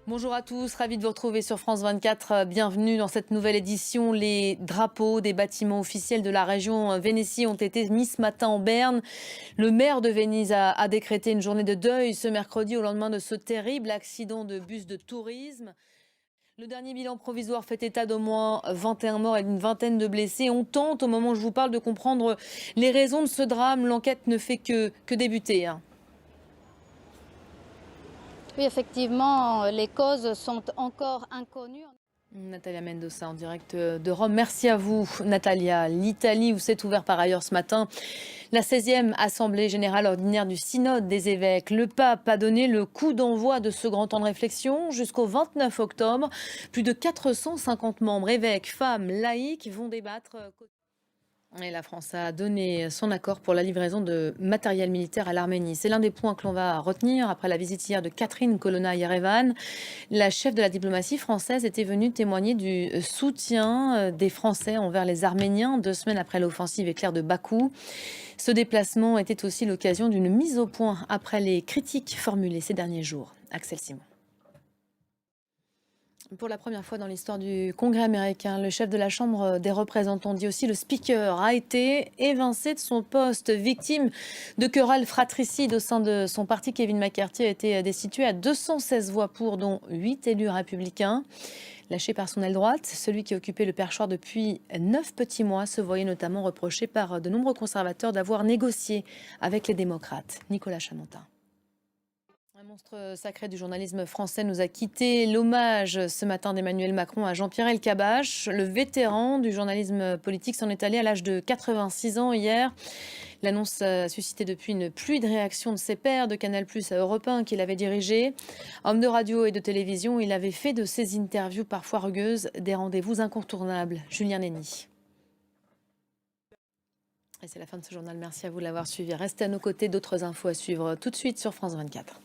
Bonjour à tous, ravi de vous retrouver sur France 24. Bienvenue dans cette nouvelle édition. Les drapeaux des bâtiments officiels de la région Vénétie ont été mis ce matin en berne. Le maire de Venise a décrété une journée de deuil ce mercredi au lendemain de ce terrible accident de bus de tourisme. Le dernier bilan provisoire fait état d'au moins 21 morts et d'une vingtaine de blessés. On tente, au moment où je vous parle, de comprendre les raisons de ce drame. L'enquête ne fait que débuter, hein. Oui, effectivement, les causes sont encore inconnues. Natalia Mendoza en direct de Rome. Merci à vous, Natalia. L'Italie, où s'est ouvert par ailleurs ce matin la 16e Assemblée générale ordinaire du Synode des évêques. Le pape a donné le coup d'envoi de ce grand temps de réflexion jusqu'au 29 octobre. Plus de 450 membres, évêques, femmes, laïcs vont débattre. Et la France a donné son accord pour la livraison de matériel militaire à l'Arménie. C'est l'un des points que l'on va retenir après la visite hier de Catherine Colonna à Yerevan. La chef de la diplomatie française était venue témoigner du soutien des Français envers les Arméniens 2 semaines après l'offensive éclair de Bakou. Ce déplacement était aussi l'occasion d'une mise au point après les critiques formulées ces derniers jours. Axel Simon. Pour la première fois dans l'histoire du Congrès américain, le chef de la Chambre des représentants, dit aussi le speaker, a été évincé de son poste, victime de querelles fratricides au sein de son parti. Kevin McCarthy a été destitué à 216 voix pour, dont 8 élus républicains. Lâché par son aile droite, celui qui occupait le perchoir depuis 9 petits mois se voyait notamment reproché par de nombreux conservateurs d'avoir négocié avec les démocrates. Nicolas Chamontin. Un monstre sacré du journalisme français nous a quittés. L'hommage ce matin d'Emmanuel Macron à Jean-Pierre Elkabbach, le vétéran du journalisme politique, s'en est allé à l'âge de 86 ans hier. L'annonce a suscité depuis une pluie de réactions de ses pairs de Canal+ à Europe 1 qu'il avait dirigé. Homme de radio et de télévision, il avait fait de ses interviews parfois rugueuses des rendez-vous incontournables. Julien Nenny. Et c'est la fin de ce journal. Merci à vous de l'avoir suivi. Restez à nos côtés. D'autres infos à suivre tout de suite sur France 24.